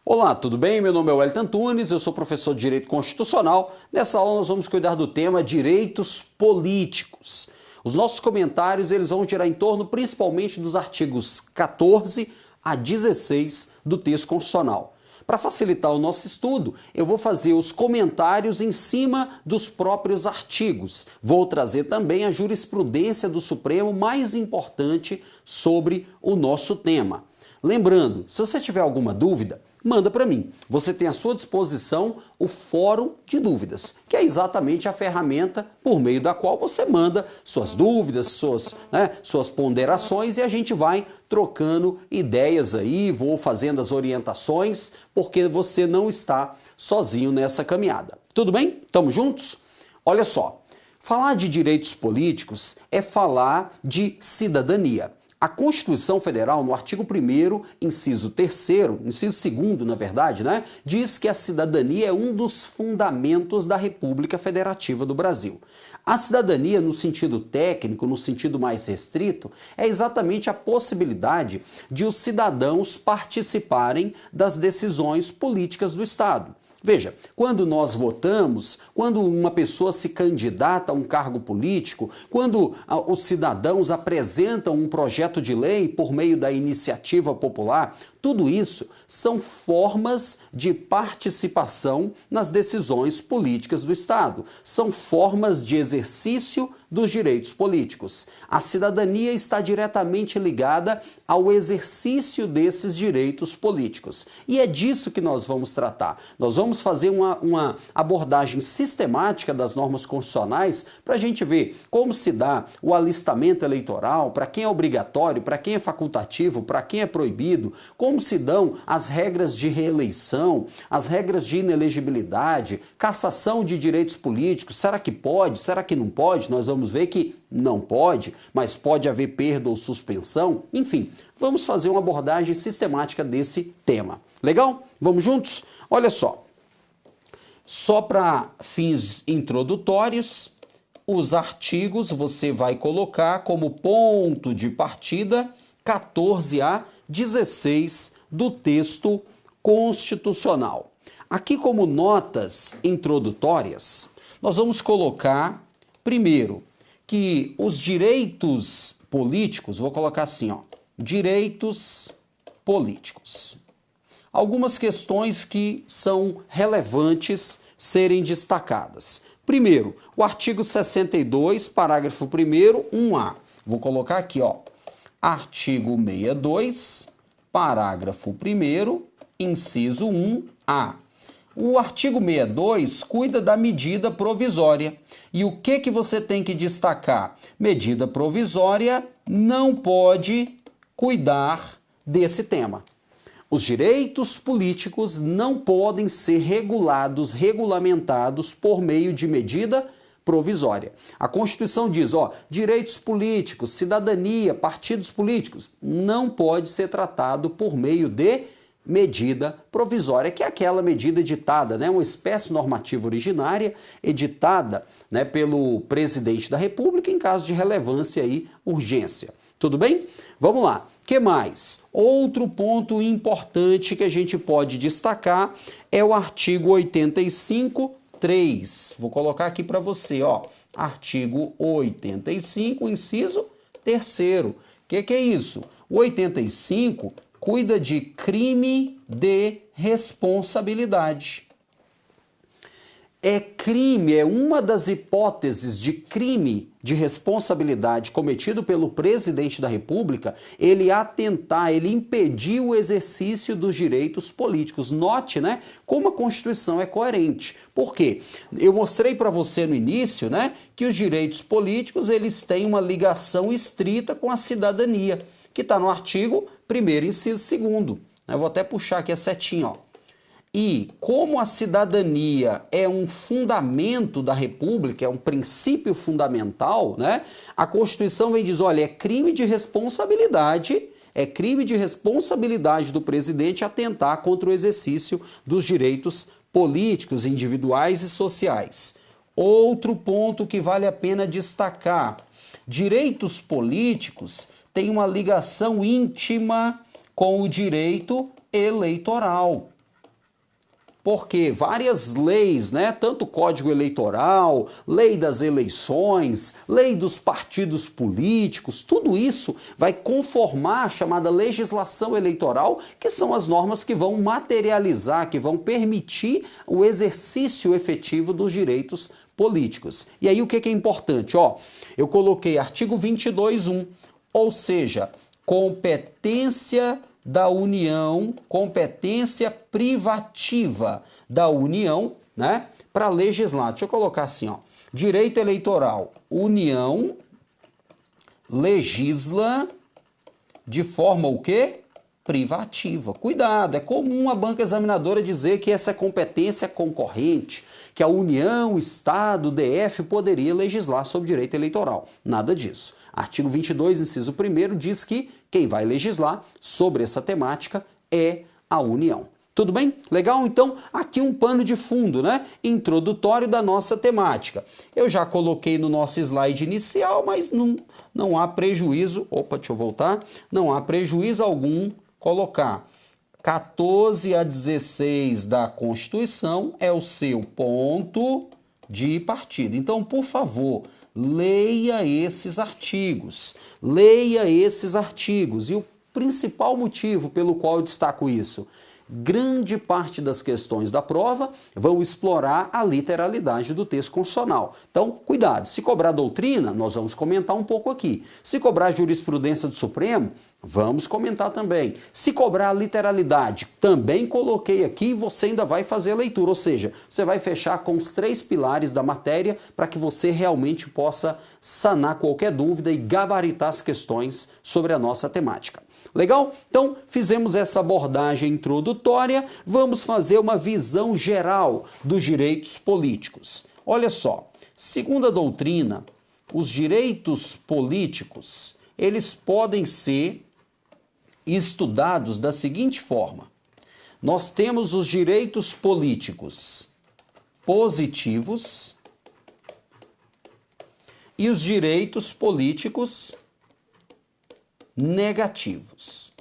Olá, tudo bem? Meu nome é Wellington Antunes, eu sou professor de Direito Constitucional. Nessa aula nós vamos cuidar do tema direitos políticos. Os nossos comentários eles vão girar em torno principalmente dos artigos 14 a 16 do texto constitucional. Para facilitar o nosso estudo, eu vou fazer os comentários em cima dos próprios artigos. Vou trazer também a jurisprudência do Supremo mais importante sobre o nosso tema. Lembrando, se você tiver alguma dúvida, manda para mim. Você tem à sua disposição o Fórum de Dúvidas, que é exatamente a ferramenta por meio da qual você manda suas dúvidas, suas ponderações e a gente vai trocando ideias aí, vou fazendo as orientações, porque você não está sozinho nessa caminhada. Tudo bem? Tamo juntos? Olha só, falar de direitos políticos é falar de cidadania. A Constituição Federal, no artigo 1º, inciso 3º, inciso 2º, na verdade, diz que a cidadania é um dos fundamentos da República Federativa do Brasil. A cidadania, no sentido técnico, no sentido mais restrito, é exatamente a possibilidade de os cidadãos participarem das decisões políticas do Estado. Veja, quando nós votamos, quando uma pessoa se candidata a um cargo político, quando os cidadãos apresentam um projeto de lei por meio da iniciativa popular, tudo isso são formas de participação nas decisões políticas do Estado. São formas de exercício dos direitos políticos. A cidadania está diretamente ligada ao exercício desses direitos políticos. E é disso que nós vamos tratar. Nós vamos fazer uma abordagem sistemática das normas constitucionais para a gente ver como se dá o alistamento eleitoral, para quem é obrigatório, para quem é facultativo, para quem é proibido, como se dão as regras de reeleição, as regras de inelegibilidade, cassação de direitos políticos, será que pode, será que não pode? Nós vamos ver que não pode, mas pode haver perda ou suspensão, enfim, vamos fazer uma abordagem sistemática desse tema. Legal? Vamos juntos? Olha só para fins introdutórios, os artigos você vai colocar como ponto de partida 14 a 16 do texto constitucional. Aqui como notas introdutórias, nós vamos colocar, primeiro, que os direitos políticos, vou colocar assim, direitos políticos. Algumas questões que são relevantes serem destacadas. Primeiro, o artigo 62, parágrafo 1º, 1A. Vou colocar aqui, artigo 62, parágrafo 1º, inciso 1A. O artigo 62 cuida da medida provisória. E o que você tem que destacar? Medida provisória não pode cuidar desse tema. Os direitos políticos não podem ser regulamentados por meio de medida provisória. A Constituição diz, direitos políticos, cidadania, partidos políticos, não pode ser tratado por meio de medida provisória, que é aquela medida editada, uma espécie normativa originária, editada pelo presidente da República em caso de relevância e urgência. Tudo bem? Vamos lá. O que mais? Outro ponto importante que a gente pode destacar é o artigo 85, 3. Vou colocar aqui para você, artigo 85, inciso 3º. O que é isso? O 85 cuida de crime de responsabilidade. É uma das hipóteses de crime de responsabilidade cometido pelo presidente da República, ele impedir o exercício dos direitos políticos. Note, como a Constituição é coerente. Por quê? Eu mostrei para você no início, que os direitos políticos, eles têm uma ligação estrita com a cidadania, que está no artigo 1º, inciso 2º. Eu vou até puxar aqui a setinha, E como a cidadania é um fundamento da República, é um princípio fundamental, a Constituição vem dizer, olha, é crime de responsabilidade do presidente atentar contra o exercício dos direitos políticos, individuais e sociais. Outro ponto que vale a pena destacar, direitos políticos têm uma ligação íntima com o direito eleitoral. porque várias leis, né, tanto o Código Eleitoral, lei das eleições, lei dos partidos políticos, tudo isso vai conformar a chamada legislação eleitoral, que são as normas que vão materializar, que vão permitir o exercício efetivo dos direitos políticos. E aí o que é importante? Ó, eu coloquei artigo 22.1, ou seja, competência da União, competência privativa da União, né, para legislar. Deixa eu colocar assim, ó, direito eleitoral, União legisla de forma o quê? Privativa. Cuidado, é comum a banca examinadora dizer que essa competência concorrente, que a União, Estado, DF poderia legislar sobre direito eleitoral. Nada disso. Artigo 22, inciso 1º, diz que quem vai legislar sobre essa temática é a União. Tudo bem? Legal? Então, aqui um pano de fundo, né? Introdutório da nossa temática. Eu já coloquei no nosso slide inicial, mas não há prejuízo. Opa, deixa eu voltar. Não há prejuízo algum colocar 14 a 16 da Constituição é o seu ponto de partida. Então, por favor, leia esses artigos. Leia esses artigos. E o principal motivo pelo qual eu destaco isso: grande parte das questões da prova vão explorar a literalidade do texto constitucional. Então, cuidado, se cobrar doutrina, nós vamos comentar um pouco aqui. Se cobrar jurisprudência do Supremo, vamos comentar também. Se cobrar a literalidade, também coloquei aqui e você ainda vai fazer a leitura, ou seja, você vai fechar com os 3 pilares da matéria para que você realmente possa sanar qualquer dúvida e gabaritar as questões sobre a nossa temática. Legal? Então, fizemos essa abordagem introdutória, vamos fazer uma visão geral dos direitos políticos. Olha só, segundo a doutrina, os direitos políticos, eles podem ser estudados da seguinte forma: nós temos os direitos políticos positivos e os direitos políticos negativos.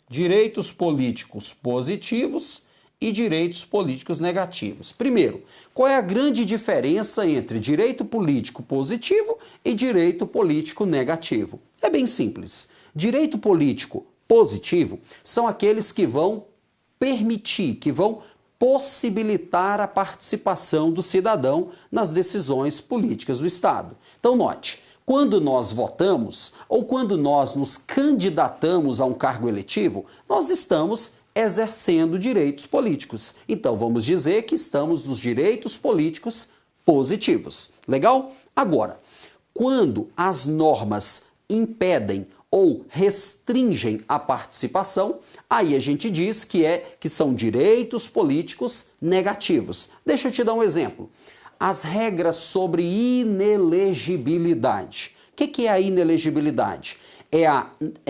Direitos políticos positivos e direitos políticos negativos. Primeiro, qual é a grande diferença entre direito político positivo e direito político negativo? É bem simples. Direito político positivo são aqueles que vão permitir, que vão possibilitar a participação do cidadão nas decisões políticas do Estado. Então, note, quando nós votamos ou quando nós nos candidatamos a um cargo eletivo, nós estamos exercendo direitos políticos. Então, vamos dizer que estamos nos direitos políticos positivos. Legal? Agora, quando as normas impedem ou restringem a participação, aí a gente diz que são direitos políticos negativos. Deixa eu te dar um exemplo. As regras sobre inelegibilidade. O que é a inelegibilidade? É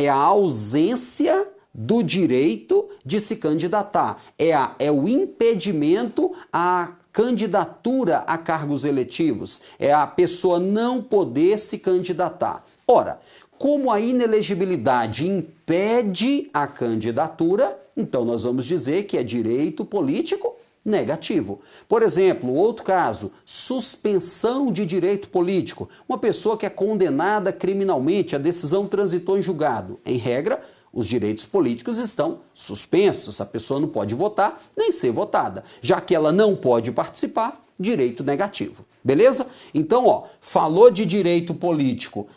a ausência do direito de se candidatar. É o impedimento à candidatura a cargos eletivos. É a pessoa não poder se candidatar. Ora, como a inelegibilidade impede a candidatura, então nós vamos dizer que é direito político negativo. Por exemplo, outro caso, suspensão de direito político. Uma pessoa que é condenada criminalmente, a decisão transitou em julgado. Em regra, os direitos políticos estão suspensos. A pessoa não pode votar nem ser votada. Já que ela não pode participar, direito negativo. Beleza? Então, ó, falou de direito político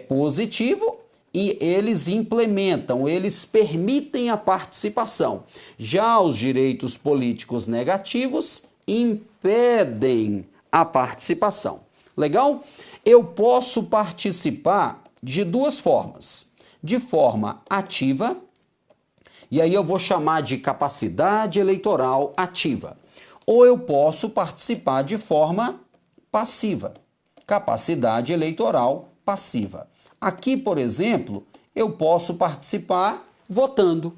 positivo, e eles implementam, eles permitem a participação. Já os direitos políticos negativos impedem a participação. Legal? Eu posso participar de duas formas. De forma ativa, e aí eu vou chamar de capacidade eleitoral ativa. Ou eu posso participar de forma passiva, capacidade eleitoral passiva. Aqui, por exemplo, eu posso participar votando.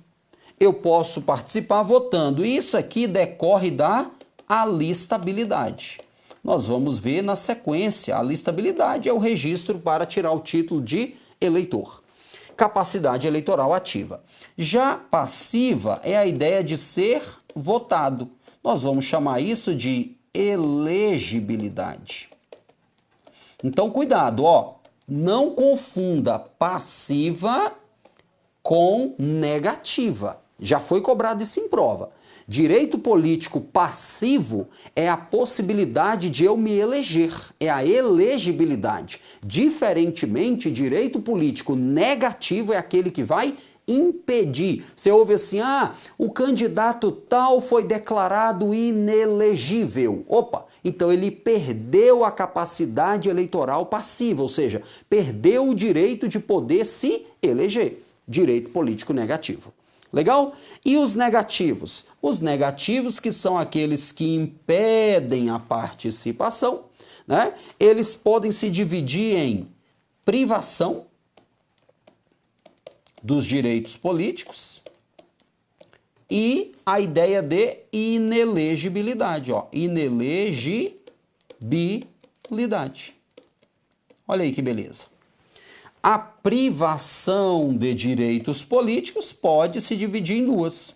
Eu posso participar votando. E isso aqui decorre da alistabilidade. Nós vamos ver na sequência. A alistabilidade é o registro para tirar o título de eleitor. capacidade eleitoral ativa. Já passiva é a ideia de ser votado. Nós vamos chamar isso de elegibilidade. Então, cuidado, ó, não confunda passiva com negativa. Já foi cobrado isso em prova. Direito político passivo é a possibilidade de eu me eleger, é a elegibilidade. Diferentemente, direito político negativo é aquele que vai impedir. Você ouve assim, o candidato tal foi declarado inelegível. Opa, então ele perdeu a capacidade eleitoral passiva, ou seja, perdeu o direito de poder se eleger. Direito político negativo. Legal? E os negativos? Os negativos, que são aqueles que impedem a participação, né? Eles podem se dividir em privação dos direitos políticos e a ideia de inelegibilidade, ó, inelegibilidade. Olha aí que beleza. A privação de direitos políticos pode se dividir em duas: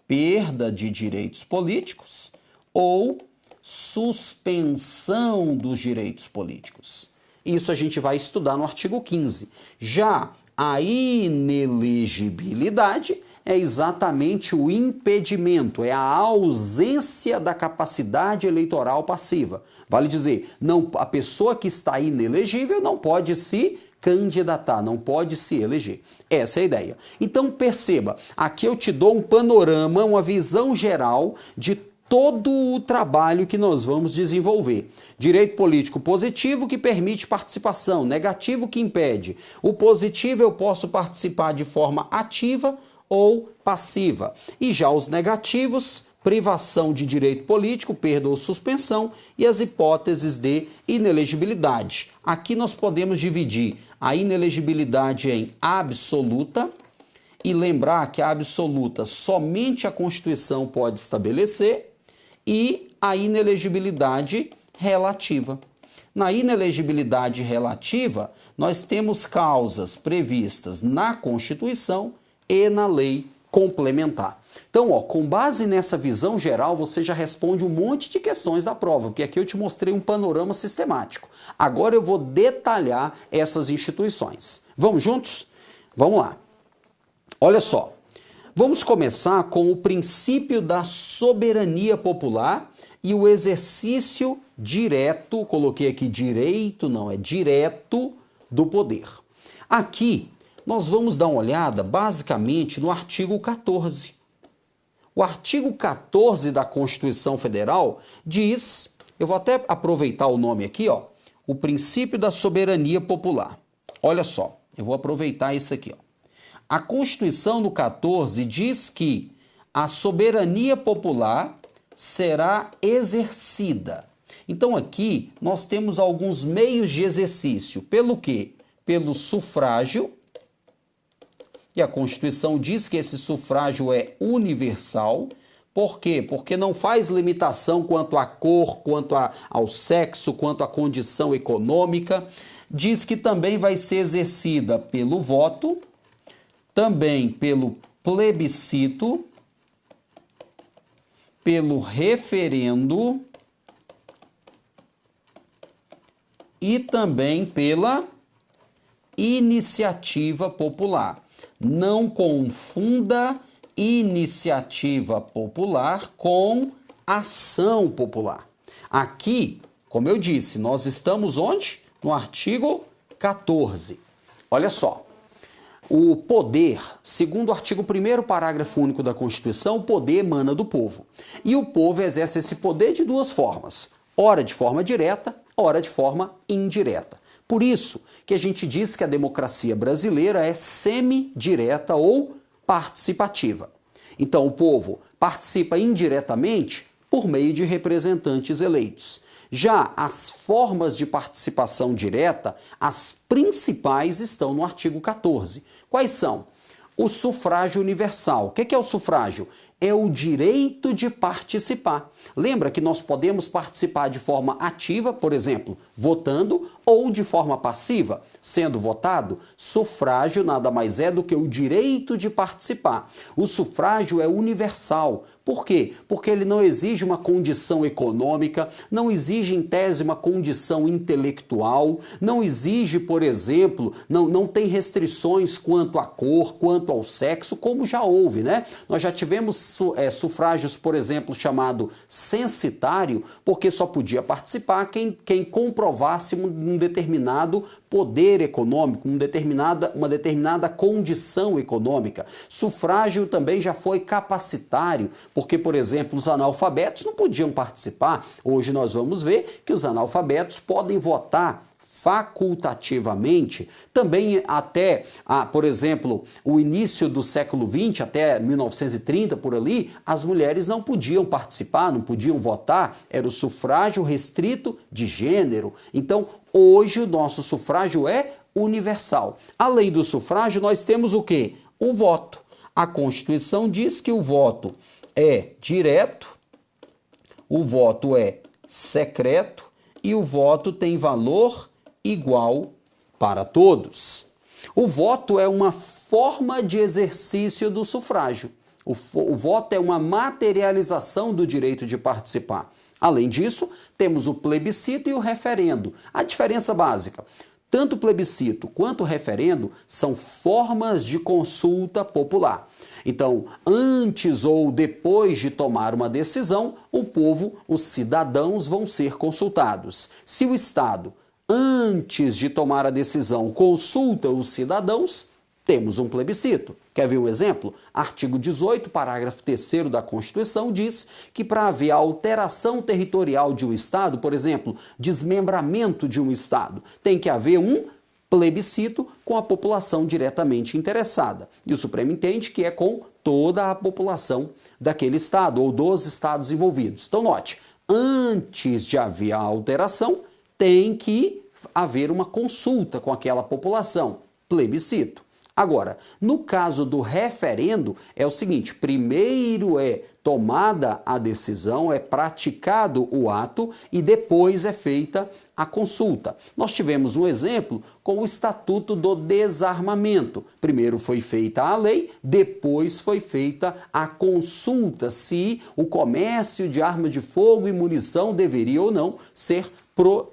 perda de direitos políticos ou suspensão dos direitos políticos. Isso a gente vai estudar no artigo 15. Já a inelegibilidade é exatamente o impedimento, é a ausência da capacidade eleitoral passiva. Vale dizer, não, a pessoa que está inelegível não pode se candidatar, não pode se eleger. Essa é a ideia. Então perceba, aqui eu te dou um panorama, uma visão geral de todo o trabalho que nós vamos desenvolver. Direito político positivo, que permite participação; negativo, que impede. O positivo eu posso participar de forma ativa ou passiva. E já os negativos, privação de direito político, perda ou suspensão, e as hipóteses de inelegibilidade. Aqui nós podemos dividir a inelegibilidade em absoluta, e lembrar que a absoluta somente a Constituição pode estabelecer, e a inelegibilidade relativa. Na inelegibilidade relativa, nós temos causas previstas na Constituição e na lei complementar. Então, ó, com base nessa visão geral, você já responde um monte de questões da prova, porque aqui eu te mostrei um panorama sistemático. Agora eu vou detalhar essas instituições. Vamos juntos? Vamos lá. Olha só. Vamos começar com o princípio da soberania popular e o exercício direto, coloquei aqui direito, não, é direto do poder. Aqui nós vamos dar uma olhada basicamente no artigo 14. O artigo 14 da Constituição Federal diz, eu vou até aproveitar o nome aqui, ó, o princípio da soberania popular. Olha só, eu vou aproveitar isso aqui, ó. A Constituição do 14 diz que a soberania popular será exercida. Então aqui nós temos alguns meios de exercício. Pelo quê? Pelo sufrágio. E a Constituição diz que esse sufrágio é universal. Por quê? Porque não faz limitação quanto à cor, quanto ao sexo, quanto à condição econômica. Diz que também vai ser exercida pelo voto, também pelo plebiscito, pelo referendo e também pela iniciativa popular. Não confunda iniciativa popular com ação popular. Aqui, como eu disse, nós estamos onde? No artigo 14. Olha só. O poder, segundo o artigo 1º, parágrafo único da Constituição, o poder emana do povo. E o povo exerce esse poder de duas formas. Ora de forma direta, ora de forma indireta. Por isso que a gente diz que a democracia brasileira é semidireta ou participativa. Então o povo participa indiretamente por meio de representantes eleitos. Já as formas de participação direta, as principais estão no artigo 14. Quais são? O sufrágio universal. O que é o sufrágio? é o direito de participar. Lembra que nós podemos participar de forma ativa, por exemplo, votando, ou de forma passiva, sendo votado? Sufrágio nada mais é do que o direito de participar. O sufrágio é universal. Por quê? Porque ele não exige uma condição econômica, não exige, em tese, uma condição intelectual, não exige, por exemplo, não tem restrições quanto à cor, quanto ao sexo, como já houve, né? Nós já tivemos sufrágios, por exemplo, chamado censitário, porque só podia participar quem comprovasse um determinado poder econômico, uma determinada condição econômica. Sufrágio também já foi capacitário, porque, por exemplo, os analfabetos não podiam participar. Hoje nós vamos ver que os analfabetos podem votar facultativamente. Também até, por exemplo, o início do século XX, até 1930, por ali, as mulheres não podiam participar, não podiam votar, era o sufrágio restrito de gênero. Então, hoje o nosso sufrágio é universal. Além do sufrágio, nós temos o quê? O voto. A Constituição diz que o voto é direto, o voto é secreto e o voto tem valor igual para todos. O voto é uma forma de exercício do sufrágio. O voto é uma materialização do direito de participar. Além disso, temos o plebiscito e o referendo. A diferença básica: tanto o plebiscito quanto o referendo são formas de consulta popular. Então, antes ou depois de tomar uma decisão, o povo, os cidadãos, vão ser consultados. Se o Estado, antes de tomar a decisão, consulta os cidadãos, temos um plebiscito. Quer ver um exemplo? Artigo 18, parágrafo 3º da Constituição diz que para haver alteração territorial de um Estado, por exemplo, desmembramento de um Estado, tem que haver um plebiscito com a população diretamente interessada. E o Supremo entende que é com toda a população daquele Estado ou dos Estados envolvidos. Então, note, antes de haver a alteração, tem que haver uma consulta com aquela população, plebiscito. Agora, no caso do referendo, é o seguinte: primeiro é tomada a decisão, é praticado o ato e depois é feita a consulta. Nós tivemos um exemplo com o Estatuto do Desarmamento. Primeiro foi feita a lei, depois foi feita a consulta se o comércio de arma de fogo e munição deveria ou não ser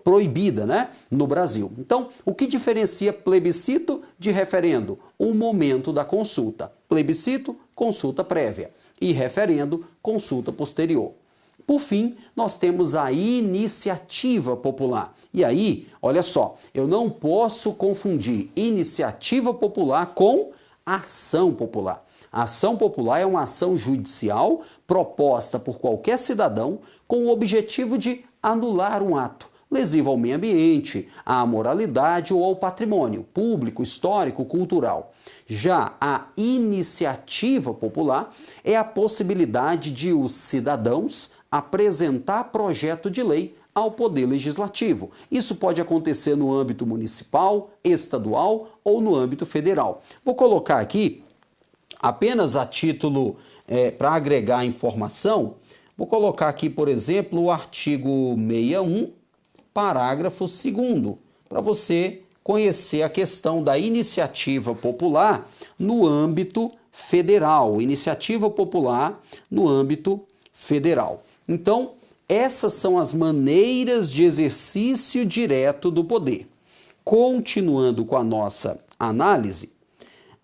proibida, né, no Brasil. Então, o que diferencia plebiscito de referendo? O momento da consulta. Plebiscito, consulta prévia. E referendo, consulta posterior. Por fim, nós temos a iniciativa popular. E aí, olha só, eu não posso confundir iniciativa popular com ação popular. A ação popular é uma ação judicial proposta por qualquer cidadão com o objetivo de anular um ato lesivo ao meio ambiente, à moralidade ou ao patrimônio público, histórico, cultural. Já a iniciativa popular é a possibilidade de os cidadãos apresentar projeto de lei ao Poder Legislativo. Isso pode acontecer no âmbito municipal, estadual ou no âmbito federal. Vou colocar aqui, apenas a título para agregar informação, vou colocar aqui, por exemplo, o artigo 61, parágrafo 2º, para você conhecer a questão da iniciativa popular no âmbito federal. Iniciativa popular no âmbito federal. Então, essas são as maneiras de exercício direto do poder. Continuando com a nossa análise,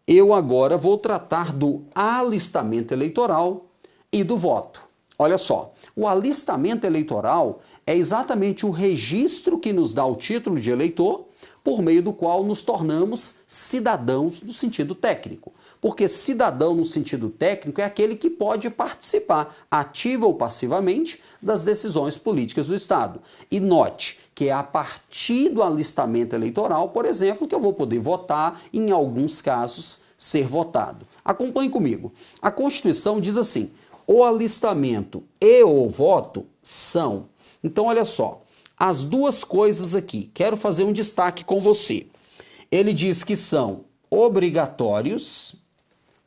eu agora vou tratar do alistamento eleitoral e do voto. Olha só, o alistamento eleitoral é exatamente o registro que nos dá o título de eleitor, por meio do qual nos tornamos cidadãos no sentido técnico. Porque cidadão no sentido técnico é aquele que pode participar, ativa ou passivamente, das decisões políticas do Estado. E note que é a partir do alistamento eleitoral, por exemplo, que eu vou poder votar, em alguns casos, ser votado. Acompanhe comigo. A Constituição diz assim: o alistamento e o voto são. Então, olha só, as duas coisas aqui, quero fazer um destaque com você. Ele diz que são obrigatórios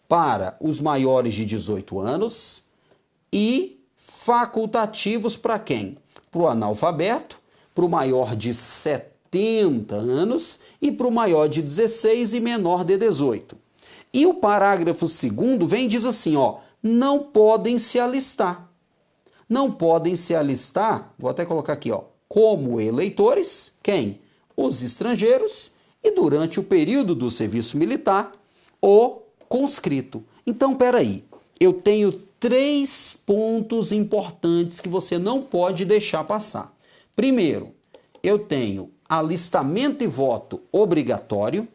para os maiores de 18 anos e facultativos para quem? Para o analfabeto, para o maior de 70 anos e para o maior de 16 e menor de 18. E o parágrafo 2º vem e diz assim, ó, não podem se alistar. Não podem se alistar, vou até colocar aqui, ó, como eleitores, quem? Os estrangeiros e durante o período do serviço militar, o conscrito. Então, peraí, eu tenho 3 pontos importantes que você não pode deixar passar. Primeiro, eu tenho alistamento e voto obrigatório.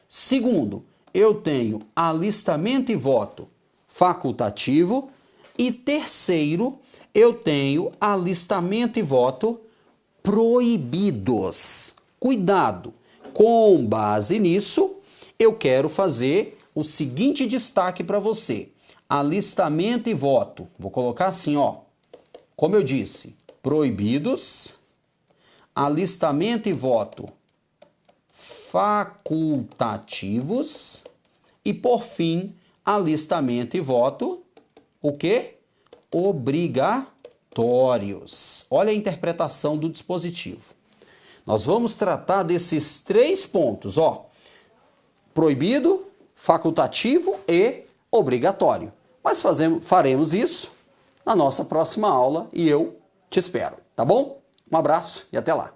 Segundo, eu tenho alistamento e voto facultativo. E terceiro, eu tenho alistamento e voto proibidos. Cuidado! Com base nisso, eu quero fazer o seguinte destaque para você. Alistamento e voto. Vou colocar assim, ó. Como eu disse, proibidos. Alistamento e voto facultativos. E, por fim, alistamento e voto, o quê? Obrigatórios. Olha a interpretação do dispositivo. Nós vamos tratar desses 3 pontos, ó. Proibido, facultativo e obrigatório. Mas faremos isso na nossa próxima aula e eu te espero, tá bom? Um abraço e até lá.